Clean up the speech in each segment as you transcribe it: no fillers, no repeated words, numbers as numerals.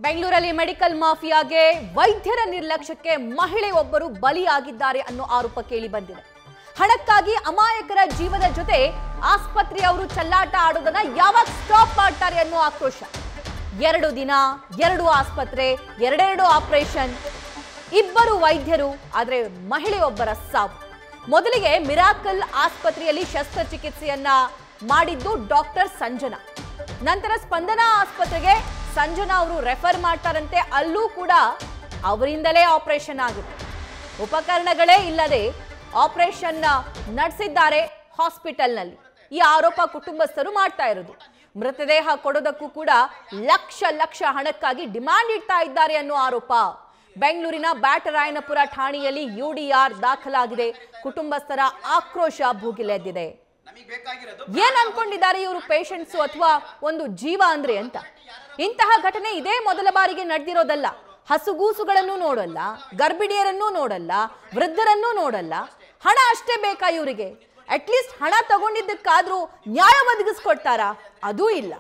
ಬೆಂಗಳೂರಲ್ಲಿ ಮೆಡಿಕಲ್ ಮಾಫಿಯಾಗೆ ವೈದ್ಯರ ನಿರ್ಲಕ್ಷ್ಯಕ್ಕೆ ಮಹಿಳೆಯೊಬ್ಬರು ಬಲಿಯಾಗಿದ್ದಾರೆ ಅನ್ನೋ ಆರೋಪ ಕೇಳಿ ಬಂದಿದೆ. ಹಣಕ್ಕಾಗಿ ಅಮಾಯಕರ ಜೀವದ ಜೊತೆ ಆಸ್ಪತ್ರೆಯವರು ಚೆಲ್ಲಾಟ ಆಡೋದನ್ನ ಯಾವಾಗ ಸ್ಟಾಪ್ ಮಾಡ್ತಾರೆ ಅನ್ನೋ ಆಕ್ರೋಶ. 2 ದಿನ 2 ಆಸ್ಪತ್ರೆ, 2 ಆಪರೇಷನ್, 2 ವೈದ್ಯರು, ಆದ್ರೆ ಮಹಿಳೆಯೊಬ್ಬರ ಸಾವು. ಮೊದಲಿಗೆ ಮಿರಾಕಲ್ ಆಸ್ಪತ್ರೆಯಲ್ಲಿ ಶಸ್ತ್ರಚಿಕಿತ್ಸೆಯನ್ನ ಮಾಡಿದ್ದು ಡಾಕ್ಟರ್ ಸಂಜನಾ. ನಂತರ ಸ್ಪಂದನಾ ಆಸ್ಪತ್ರೆಗೆ ಸಂಜನಾ ಅವರು ರೆಫರ್ ಮಾಡ್ತಾರಂತೆ. ಅಲ್ಲೂ ಕೂಡ ಅವರಿಂದಲೇ ಆಪರೇಷನ್ ಆಗುತ್ತೆ. ಉಪಕರಣಗಳೇ ಇಲ್ಲದೆ ಆಪರೇಷನ್ ನಡೆಸಿದ್ದಾರೆ ಹಾಸ್ಪಿಟಲ್ನಲ್ಲಿ. ಈ ಆರೋಪ ಕುಟುಂಬಸ್ಥರು ಮಾಡ್ತಾ ಇರೋದು. ಮೃತದೇಹ ಕೊಡೋದಕ್ಕೂ ಕೂಡ ಲಕ್ಷ ಹಣಕ್ಕಾಗಿ ಡಿಮಾಂಡ್ ಇಡ್ತಾ ಇದ್ದಾರೆ ಅನ್ನೋ ಆರೋಪ. ಬೆಂಗಳೂರಿನ ಬ್ಯಾಟರಾಯನಪುರ ಠಾಣೆಯಲ್ಲಿ ಯುಡಿಆರ್ ದಾಖಲಾಗಿದೆ. ಕುಟುಂಬಸ್ಥರ ಆಕ್ರೋಶ ಭೂಗಿಲೆದ್ದಿದೆ. ಏನ್ ಅನ್ಕೊಂಡಿದ್ದಾರೆ ಇವರು ಪೇಷಂಟ್ಸ್ ಅಥವಾ ಒಂದು ಜೀವ ಅಂದ್ರೆ ಅಂತ. ಇಂತಹ ಘಟನೆ ಇದೇ ಮೊದಲ ಬಾರಿಗೆ ನಡೆದಿರೋದಲ್ಲ. ಹಸುಗೂಸುಗಳನ್ನು ನೋಡಲ್ಲ, ಗರ್ಭಿಣಿಯರನ್ನೂ ನೋಡಲ್ಲ, ವೃದ್ಧರನ್ನೂ ನೋಡಲ್ಲ. ಹಣ ಅಷ್ಟೇ ಬೇಕಾ ಇವರಿಗೆ? ಅಟ್ಲೀಸ್ಟ್ ಹಣ ತಗೊಂಡಿದ್ದಕ್ಕಾದ್ರೂ ನ್ಯಾಯ ಒದಗಿಸ್ಕೊಡ್ತಾರಾ? ಅದೂ ಇಲ್ಲ.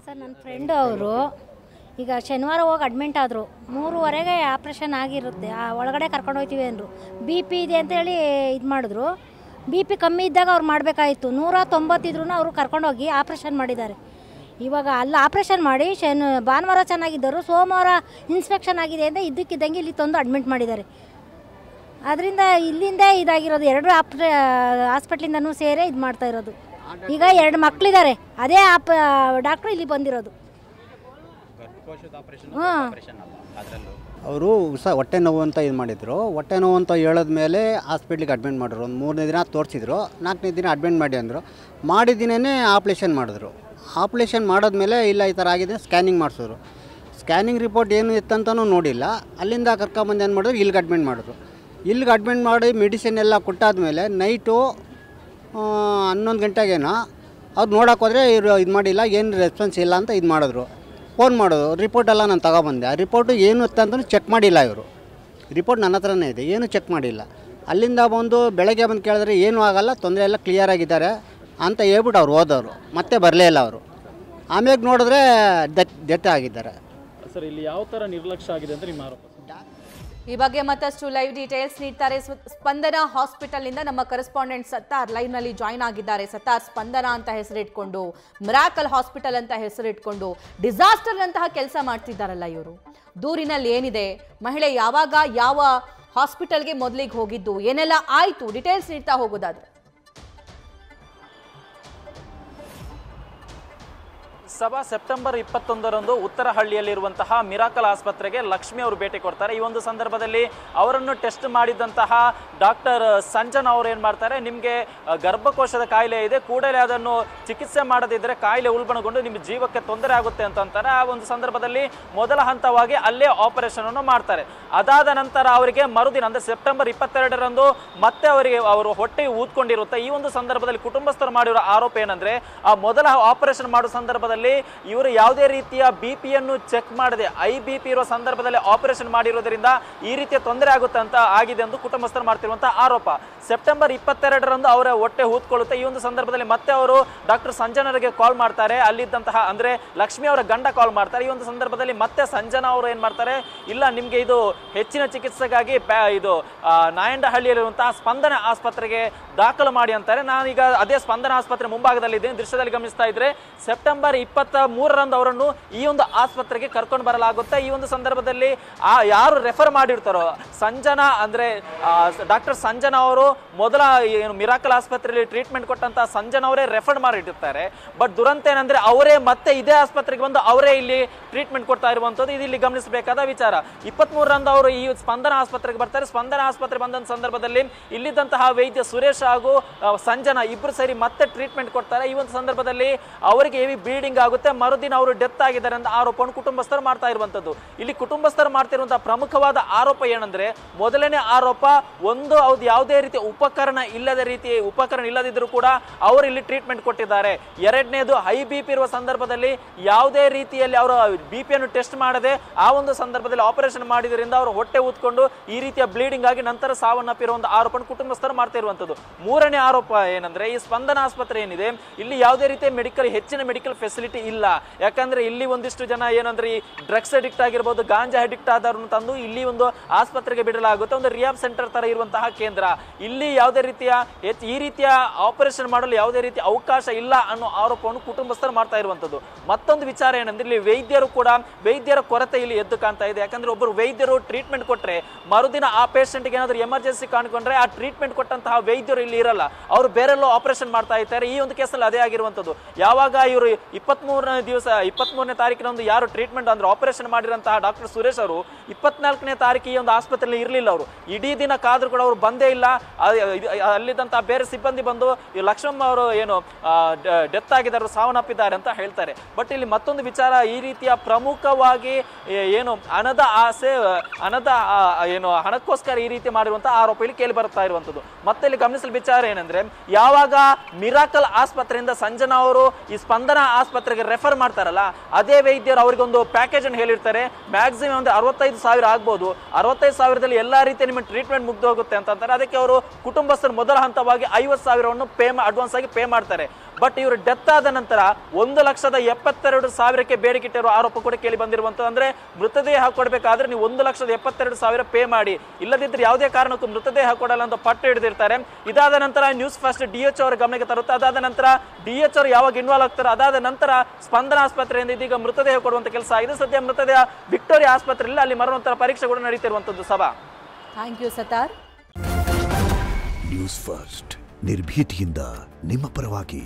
ಸರ್, ನನ್ನ ಫ್ರೆಂಡ್ ಅವರು ಈಗ ಶನಿವಾರ ಹೋಗಿ ಅಡ್ಮಿಂಟ್ ಆದರು. 3:30ಗೆ ಆಪ್ರೇಷನ್ ಆಗಿರುತ್ತೆ. ಒಳಗಡೆ ಕರ್ಕೊಂಡು ಹೋಗ್ತೀವಿ ಅಂದರು. BP ಇದೆ ಅಂತೇಳಿ ಇದು ಮಾಡಿದ್ರು. BP ಕಮ್ಮಿ ಇದ್ದಾಗ ಅವ್ರು ಮಾಡಬೇಕಾಯಿತು. 190 ಇದ್ರೂ ಅವರು ಕರ್ಕೊಂಡೋಗಿ ಆಪ್ರೇಷನ್ ಮಾಡಿದ್ದಾರೆ. ಇವಾಗ ಅಲ್ಲಿ ಆಪ್ರೇಷನ್ ಮಾಡಿ ಭಾನುವಾರ ಚೆನ್ನಾಗಿದ್ದರು, ಸೋಮವಾರ ಇನ್ಸ್ಪೆಕ್ಷನ್ ಆಗಿದೆ ಅಂತ ಇದ್ದಕ್ಕಿದ್ದಂಗೆ ಇಲ್ಲಿ ತಂದು ಅಡ್ಮಿಟ್ ಮಾಡಿದ್ದಾರೆ. ಅದರಿಂದ ಇಲ್ಲಿಂದ ಇದಾಗಿರೋದು. 2 ಹಾಸ್ಪಿಟ್ಲಿಂದನೂ ಸೇರೇ ಇದು ಮಾಡ್ತಾ ಇರೋದು. ಈಗ 2 ಮಕ್ಕಳಿದ್ದಾರೆ. ಅದೇ ಡಾಕ್ಟ್ರು ಇಲ್ಲಿ ಬಂದಿರೋದು. ಅವರು ಹೊಟ್ಟೆ ನೋವು ಅಂತ ಇದು ಮಾಡಿದರು. ಹೊಟ್ಟೆ ನೋವು ಅಂತ ಹೇಳಿದ್ಮೇಲೆ ಹಾಸ್ಪಿಟ್ಲಿಗೆ ಅಡ್ಮಿಟ್ ಮಾಡಿದ್ರು. ಒಂದು 3ನೇ ದಿನ ತೋರಿಸಿದ್ರು. 4ನೇ ದಿನ ಅಡ್ಮಿಟ್ ಮಾಡಿ ಅಂದರು. ಮಾಡಿದಿನೇ ಆಪ್ರೇಷನ್ ಮಾಡಿದ್ರು. ಆಪ್ರೇಷನ್ ಮಾಡಿದ್ಮೇಲೆ ಇಲ್ಲ ಈ ಥರ ಆಗಿದೆ, ಸ್ಕ್ಯಾನಿಂಗ್ ಮಾಡಿಸಿದ್ರು. ಸ್ಕ್ಯಾನಿಂಗ್ ರಿಪೋರ್ಟ್ ಏನು ಇತ್ತಂತನೂ ನೋಡಿಲ್ಲ. ಅಲ್ಲಿಂದ ಕರ್ಕೊಂಬಂದು ಏನು ಮಾಡಿದ್ರು, ಇಲ್ಲಿಗೆ ಅಡ್ಮಿಟ್ ಮಾಡಿದ್ರು. ಇಲ್ಲಿಗೆ ಅಡ್ಮಿಟ್ ಮಾಡಿ ಮೆಡಿಸಿನ್ ಎಲ್ಲ ಕೊಟ್ಟಾದಮೇಲೆ ನೈಟು 11 ಗಂಟೆಗೇನೋ ಅವ್ರು ನೋಡೋಕೆ ಹೋದರೆ ಇವರು ಇದು ಮಾಡಿಲ್ಲ, ಏನು ರೆಸ್ಪಾನ್ಸ್ ಇಲ್ಲ ಅಂತ ಇದು ಮಾಡಿದ್ರು. ಫೋನ್ ಮಾಡೋದು, ರಿಪೋರ್ಟೆಲ್ಲ ನಾನು ತಗೊಬಂದೆ. ಆ ರಿಪೋರ್ಟು ಏನು ಅಂತಂದ್ರೆ ಚೆಕ್ ಮಾಡಿಲ್ಲ ಇವರು. ರಿಪೋರ್ಟ್ ನನ್ನ ಹತ್ರನೇ ಇದೆ, ಏನು ಚೆಕ್ ಮಾಡಿಲ್ಲ. ಅಲ್ಲಿಂದ ಬಂದು ಬೆಳಗ್ಗೆ ಬಂದು ಕೇಳಿದ್ರೆ ಏನೂ ಆಗೋಲ್ಲ, ತೊಂದರೆ ಎಲ್ಲ ಕ್ಲಿಯರ್ ಆಗಿದ್ದಾರೆ ಅಂತ ಹೇಳ್ಬಿಟ್ಟು ಅವ್ರು ಹೋದವರು. ಮತ್ತೆ ಬರಲೇ ಇಲ್ಲ ಅವರು. ಆಮೇಲೆ ನೋಡಿದ್ರೆ ಡೆತ್ ಆಗಿದ್ದಾರೆ. ಸರ್, ಇಲ್ಲಿ ಯಾವ ಥರ ನಿರ್ಲಕ್ಷ್ಯ ಆಗಿದೆ ಅಂತ ನಿಮ್ಮ ಆರೋಪ? ಈ ಬಗ್ಗೆ ಮತ್ತಷ್ಟು ಲೈವ್ ಡೀಟೇಲ್ಸ್ ನೀಡ್ತಾರೆ ಸ್ಪಂದನಾ ಹಾಸ್ಪಿಟಲ್ನಿಂದ ನಮ್ಮ ಕರೆಸ್ಪಾಂಡೆಂಟ್ ಸತ್ತಾರ್ ಲೈವ್ನಲ್ಲಿ ಜಾಯ್ನ್ ಆಗಿದ್ದಾರೆ. ಸತ್ತಾರ್, ಸ್ಪಂದನಾ ಅಂತ ಹೆಸರಿಟ್ಕೊಂಡು, ಮಿರಾಕಲ್ ಹಾಸ್ಪಿಟಲ್ ಅಂತ ಹೆಸರಿಟ್ಕೊಂಡು ಡಿಸಾಸ್ಟರ್ ಅಂತಹ ಕೆಲಸ ಮಾಡ್ತಿದ್ದಾರಲ್ಲ ಇವರು. ದೂರಿನಲ್ಲಿ ಏನಿದೆ, ಮಹಿಳೆ ಯಾವಾಗ ಯಾವ ಹಾಸ್ಪಿಟಲ್ಗೆ ಮೊದಲಿಗೆ ಹೋಗಿದ್ದು, ಏನೆಲ್ಲ ಆಯಿತು, ಡೀಟೇಲ್ಸ್ ನೀಡ್ತಾ ಹೋಗೋದಾದ್ರೆ. ಸಭಾ ಸೆಪ್ಟೆಂಬರ್ 21ರಂದು ಉತ್ತರಹಳ್ಳಿಯಲ್ಲಿರುವಂತಹ ಮಿರಾಕಲ್ ಆಸ್ಪತ್ರೆಗೆ ಲಕ್ಷ್ಮಿ ಅವರು ಭೇಟಿ ಕೊಡ್ತಾರೆ. ಈ ಒಂದು ಸಂದರ್ಭದಲ್ಲಿ ಅವರನ್ನು ಟೆಸ್ಟ್ ಮಾಡಿದಂತಹ ಡಾಕ್ಟರ್ ಸಂಜನಾ ಅವರು ಏನು ಮಾಡ್ತಾರೆ, ನಿಮಗೆ ಗರ್ಭಕೋಶದ ಕಾಯಿಲೆ ಇದೆ, ಕೂಡಲೇ ಅದನ್ನು ಚಿಕಿತ್ಸೆ ಮಾಡದಿದ್ದರೆ ಕಾಯಿಲೆ ಉಲ್ಬಣಗೊಂಡು ನಿಮ್ಮ ಜೀವಕ್ಕೆ ತೊಂದರೆ ಆಗುತ್ತೆ ಅಂತಾರೆ. ಆ ಒಂದು ಸಂದರ್ಭದಲ್ಲಿ ಮೊದಲ ಹಂತವಾಗಿ ಅಲ್ಲೇ ಆಪರೇಷನ್ ಅನ್ನು ಮಾಡ್ತಾರೆ. ಅದಾದ ನಂತರ ಅವರಿಗೆ ಮರುದಿನ ಅಂದರೆ ಸೆಪ್ಟೆಂಬರ್ 22ರಂದು ಮತ್ತೆ ಅವರು ಹೊಟ್ಟೆ ಊದ್ಕೊಂಡಿರುತ್ತೆ. ಈ ಒಂದು ಸಂದರ್ಭದಲ್ಲಿ ಕುಟುಂಬಸ್ಥರು ಮಾಡಿರೋ ಆರೋಪ ಏನಂದ್ರೆ, ಆ ಮೊದಲ ಆಪರೇಷನ್ ಮಾಡೋ ಸಂದರ್ಭದಲ್ಲಿ ಇವರು ಯಾವುದೇ ರೀತಿಯ BP-ಯನ್ನು ಚೆಕ್ ಮಾಡದೆ IBP ಇರುವ ಸಂದರ್ಭದಲ್ಲಿ ಆಪರೇಷನ್ ಮಾಡಿರೋದ್ರಿಂದ ಈ ರೀತಿಯ ತೊಂದರೆ ಆಗುತ್ತೆ ಅಂತ ಆಗಿದೆ ಎಂದು ಕುಟುಂಬಸ್ಥರು ಮಾಡ್ತಿರುವಂತಹ ಆರೋಪ. ಸೆಪ್ಟೆಂಬರ್ 22ರಂದು ಅವರ ಹೊಟ್ಟೆ ಊದ್ಕೊಳ್ಳುತ್ತೆ. ಈ ಒಂದು ಸಂದರ್ಭದಲ್ಲಿ ಮತ್ತೆ ಅವರು ಡಾಕ್ಟರ್ ಸಂಜನಾರಿಗೆ ಕಾಲ್ ಮಾಡ್ತಾರೆ. ಅಲ್ಲಿದ್ದಂತಹ ಅಂದ್ರೆ ಲಕ್ಷ್ಮಿ ಅವರ ಗಂಡ ಕಾಲ್ ಮಾಡ್ತಾರೆ. ಈ ಒಂದು ಸಂದರ್ಭದಲ್ಲಿ ಮತ್ತೆ ಸಂಜನಾ ಅವರು ಏನ್ ಮಾಡ್ತಾರೆ, ಇಲ್ಲ ನಿಮ್ಗೆ ಇದು ಹೆಚ್ಚಿನ ಚಿಕಿತ್ಸೆಗಾಗಿ ಇದು ನಾಯಂಡಹಳ್ಳಿಯಲ್ಲಿರುವಂತಹ ಸ್ಪಂದನ ಆಸ್ಪತ್ರೆಗೆ ದಾಖಲು ಮಾಡಿ ಅಂತಾರೆ. ನಾನೀಗ ಅದೇ ಸ್ಪಂದನ ಆಸ್ಪತ್ರೆ ಮುಂಭಾಗದಲ್ಲಿದ್ದೀನಿ, ದೃಶ್ಯದಲ್ಲಿ ಗಮನಿಸ್ತಾ ಇದ್ರೆ ಸೆಪ್ಟೆಂಬರ್ 23ರಂದು ಅವರನ್ನು ಈ ಒಂದು ಆಸ್ಪತ್ರೆಗೆ ಕರ್ಕೊಂಡು ಬರಲಾಗುತ್ತೆ. ಈ ಒಂದು ಸಂದರ್ಭದಲ್ಲಿ ಯಾರು ರೆಫರ್ ಮಾಡಿರ್ತಾರೋ ಸಂಜನಾ ಅಂದ್ರೆ ಡಾಕ್ಟರ್ ಸಂಜನಾ ಅವರು ಮೊದಲ ಏನು ಮಿರಾಕಲ್ ಆಸ್ಪತ್ರೆಯಲ್ಲಿ ಟ್ರೀಟ್ಮೆಂಟ್ ಕೊಟ್ಟಂತ ಸಂಜನಾ ಅವರೇ ರೆಫರ್ ಮಾಡಿಟ್ಟಿರ್ತಾರೆ. ಬಟ್ ದುರಂತ ಏನಂದ್ರೆ ಅವರೇ ಮತ್ತೆ ಇದೇ ಆಸ್ಪತ್ರೆಗೆ ಬಂದು ಅವರೇ ಇಲ್ಲಿ ಟ್ರೀಟ್ಮೆಂಟ್ ಕೊಡ್ತಾ ಇರುವಂತದ್ದು, ಇದು ಇಲ್ಲಿ ಗಮನಿಸಬೇಕಾದ ವಿಚಾರ. 23ರಂದು ಅವರು ಈ ಸ್ಪಂದನ ಆಸ್ಪತ್ರೆಗೆ ಬರ್ತಾರೆ. ಸ್ಪಂದನ ಆಸ್ಪತ್ರೆ ಬಂದ ಸಂದರ್ಭದಲ್ಲಿ ಇಲ್ಲಿದ್ದಂತಹ ವೈದ್ಯ ಸುರೇಶ್ ಹಾಗೂ ಸಂಜನಾ ಇಬ್ರು ಸೇರಿ ಮತ್ತೆ ಟ್ರೀಟ್ಮೆಂಟ್ ಕೊಡ್ತಾರೆ. ಈ ಒಂದು ಸಂದರ್ಭದಲ್ಲಿ ಅವರಿಗೆ ಹೆವಿ ಬ್ಲೀಡಿಂಗ್ ಆಗುತ್ತೆ. ಮರುದಿನ ಅವರು ಡೆತ್ ಆಗಿದ್ದಾರೆ ಅಂತ ಆರೋಪವನ್ನು ಕುಟುಂಬಸ್ಥರು ಮಾಡ್ತಾ ಇರುವಂತದ್ದು. ಇಲ್ಲಿ ಕುಟುಂಬಸ್ಥರು ಮಾಡ್ತಿರುವಂತಹ ಪ್ರಮುಖವಾದ ಆರೋಪ ಏನಂದ್ರೆ, ಮೊದಲನೇ ಆರೋಪ ಒಂದು ಅವ್ರು ಯಾವುದೇ ರೀತಿ ಉಪಕರಣ ಇಲ್ಲದಿದ್ದರೂ ಕೂಡ ಅವರು ಇಲ್ಲಿ ಟ್ರೀಟ್ಮೆಂಟ್ ಕೊಟ್ಟಿದ್ದಾರೆ. ಎರಡನೇದು ಹೈ ಬಿಪಿ ಇರುವ ಸಂದರ್ಭದಲ್ಲಿ ಯಾವುದೇ ರೀತಿಯಲ್ಲಿ ಅವರು ಬಿಪಿಯನ್ನು ಟೆಸ್ಟ್ ಮಾಡದೆ ಆ ಒಂದು ಸಂದರ್ಭದಲ್ಲಿ ಆಪರೇಷನ್ ಮಾಡಿದ್ರಿಂದ ಅವರು ಹೊಟ್ಟೆ ಊದ್ಕೊಂಡು ಈ ರೀತಿಯ ಬ್ಲೀಡಿಂಗ್ ಆಗಿ ನಂತರ ಸಾವನ್ನಪ್ಪಿರುವ ಒಂದು ಆರೋಪ ಕುಟುಂಬಸ್ಥರು ಮಾಡ್ತಾ ಇರುವಂತದ್ದು. ಮೂರನೇ ಆರೋಪ ಏನಂದ್ರೆ, ಈ ಸ್ಪಂದನ ಆಸ್ಪತ್ರೆ ಏನಿದೆ ಇಲ್ಲಿ ಯಾವುದೇ ರೀತಿಯ ಹೆಚ್ಚಿನ ಮೆಡಿಕಲ್ ಫೆಸಿಲಿಟಿ ಇಲ್ಲ. ಯಾಕಂದ್ರೆ ಇಲ್ಲಿ ಒಂದಿಷ್ಟು ಜನ ಏನಂದ್ರೆ ಈ ಡ್ರಗ್ಸ್ ಅಡಿಕ್ಟ್ ಆಗಿರ್ಬೋದು, ಗಾಂಜಾ ಅಡಿಕ್ಟ್ ಆದವ್ರನ್ನು ತಂದು ಇಲ್ಲಿ ಒಂದು ಆಸ್ಪತ್ರೆಗೆ ಬಿಡಲಾಗುತ್ತೆ. ಒಂದು ರಿಯಾಬ್ ಸೆಂಟರ್ ತರ ಇರುವಂತಹ ಕೇಂದ್ರ. ಇಲ್ಲಿ ಯಾವುದೇ ರೀತಿಯ ಈ ರೀತಿಯ ಆಪರೇಷನ್ ಮಾಡಲು ಯಾವುದೇ ರೀತಿಯ ಅವಕಾಶ ಇಲ್ಲ ಅನ್ನೋ ಆರೋಪವನ್ನು ಕುಟುಂಬಸ್ಥರು ಮಾಡ್ತಾ ಇರುವಂತದ್ದು. ಮತ್ತೊಂದು ವಿಚಾರ ಏನಂದ್ರೆ, ಇಲ್ಲಿ ವೈದ್ಯರ ಕೊರತೆ ಇಲ್ಲಿ ಎದ್ದು ಕಾಣ್ತಾ ಇದೆ. ಯಾಕಂದ್ರೆ ಒಬ್ಬರು ವೈದ್ಯರು ಟ್ರೀಟ್ಮೆಂಟ್ ಕೊಟ್ರೆ ಮರುದಿನ ಆ ಪೇಷಂಟ್ಗೆ ಏನಾದರೂ ಎಮರ್ಜೆನ್ಸಿ ಕಾಣ್ಕೊಂಡ್ರೆ ಆ ಟ್ರೀಟ್ಮೆಂಟ್ ಕೊಟ್ಟಂತಹ ವೈದ್ಯರು ಇಲ್ಲಿ ಇರಲ್ಲ, ಅವರು ಬೇರೆಲ್ಲೋ ಆಪರೇಷನ್ ಮಾಡ್ತಾ ಇರ್ತಾರೆ. ಈ ಒಂದು ಕೇಸಲ್ಲಿ ಅದೇ ಆಗಿರುವಂತದ್ದು. ಯಾವಾಗ ಇವರು 23ನೇ ತಾರೀಕಿನಂದು ಯಾರು ಟ್ರೀಟ್ಮೆಂಟ್ ಅಂದ್ರೆ ಆಪರೇಷನ್ ಮಾಡಿರಂತಹ ಡಾಕ್ಟರ್ ಸುರೇಶ್ ಅವರು 24ನೇ ತಾರೀಕು ಈ ಒಂದು ಆಸ್ಪತ್ರೆಯಲ್ಲಿ ಇರಲಿಲ್ಲ. ಅವರು ಇಡೀ ದಿನ ಕಾದ್ರೂ ಕೂಡ ಅವರು ಬಂದೇ ಇಲ್ಲ. ಅಲ್ಲಿದ್ದಂತಹ ಬೇರೆ ಸಿಬ್ಬಂದಿ ಬಂದು ಲಕ್ಷ್ಮಮ್ಮ ಅವರು ಏನು ಡೆತ್ ಆಗಿದ್ದಾರೆ, ಸಾವನ್ನಪ್ಪಿದ್ದಾರೆ ಅಂತ ಹೇಳ್ತಾರೆ. ಬಟ್ ಇಲ್ಲಿ ಮತ್ತೊಂದು ವಿಚಾರ, ಈ ರೀತಿಯ ಪ್ರಮುಖವಾಗಿ ಏನು ಹಣಕ್ಕೋಸ್ಕರ ಈ ರೀತಿ ಮಾಡಿರುವಂತಹ ಆರೋಪ ಇಲ್ಲಿ ಕೇಳಿ ಬರ್ತಾ ಇರುವಂತದ್ದು. ಮತ್ತೆ ಇಲ್ಲಿ ಗಮನಿಸಲು ವಿಚಾರ ಏನಂದ್ರೆ, ಯಾವಾಗ ಮಿರಾಕಲ್ ಆಸ್ಪತ್ರೆಯಿಂದ ಸಂಜನಾ ಅವರು ಈ ಸ್ಪಂದನ ಆಸ್ಪತ್ರೆಗೆ ರೆಫರ್ ಮಾಡ್ತಾರಲ್ಲ, ಅದೇ ವೈದ್ಯರು ಅವರಿಗೊಂದು ಪ್ಯಾಕೇಜ್ ಅನ್ನು ಹೇಳಿರ್ತಾರೆ. ಮ್ಯಾಕ್ಸಿಮಮ್ ಒಂದು 65,000 ಆಗ್ಬೋದು. 65,000ದಲ್ಲಿ ಎಲ್ಲಾ ರೀತಿಯ ನಿಮ್ಮ ಟ್ರೀಟ್ಮೆಂಟ್ ಮುಗ್ದು ಹೋಗುತ್ತೆ ಅಂತಾರೆ. ಅದಕ್ಕೆ ಅವರು ಕುಟುಂಬಸ್ಥರು ಮೊದಲ ಹಂತವಾಗಿ 50,000ವನ್ನು ಅಡ್ವಾನ್ಸ್ ಆಗಿ ಪೇ ಮಾಡ್ತಾರೆ. ಬಟ್ ಇವರು ಡೆತ್ ಆದ ನಂತರ 1,72,000ಕ್ಕೆ ಬೇಡಿಕೆ ಇಟ್ಟಿರುವ ಆರೋಪ ಕೂಡ ಕೇಳಿ ಬಂದಿರುವಂತದ್ದು. ಅಂದ್ರೆ ಮೃತದೇಹ ಕೊಡಬೇಕಾದ್ರೆ ನೀವು 1,72,000 ಪೇ ಮಾಡಿ, ಇಲ್ಲದಿದ್ರೆ ಯಾವುದೇ ಕಾರಣಕ್ಕೂ ಮೃತದೇಹ ಕೊಡಲ್ಲ ಅಂತ ಪಟ್ಟು ಹಿಡಿದಿರ್ತಾರೆ. ಇದಾದ ನಂತರ ನ್ಯೂಸ್ ಫಸ್ಟ್ DH ಅವರ ಗಮನಕ್ಕೆ ತರುತ್ತೆ. ಅದಾದ ನಂತರ DH ಅವರು ಯಾವಾಗ ಇನ್ವಾಲ್ವ್ ಆಗ್ತಾರೆ, ಅದಾದ ನಂತರ ಸ್ಪಂದನ ಆಸ್ಪತ್ರೆಯಿಂದ ಇದೀಗ ಮೃತದೇಹ ಕೊಡುವಂತ ಕೆಲಸ ಆಗಿದೆ. ಸದ್ಯ ಮೃತದೇಹ ವಿಕ್ಟೋರಿಯಾ ಆಸ್ಪತ್ರೆಯಲ್ಲಿ ಅಲ್ಲಿ ಮರಣೋತ್ತರ ಪರೀಕ್ಷೆ ಕೂಡ ನಡೀತಿರುವಂತದ್ದು. ಸಭಾ, ಥ್ಯಾಂಕ್ ಯು ಸತಾರ್. ನ್ಯೂಸ್ ಫಸ್ಟ್ ನಿರ್ಭೀತಿಯಿಂದ ನಿಮ್ಮ ಪರವಾಗಿ.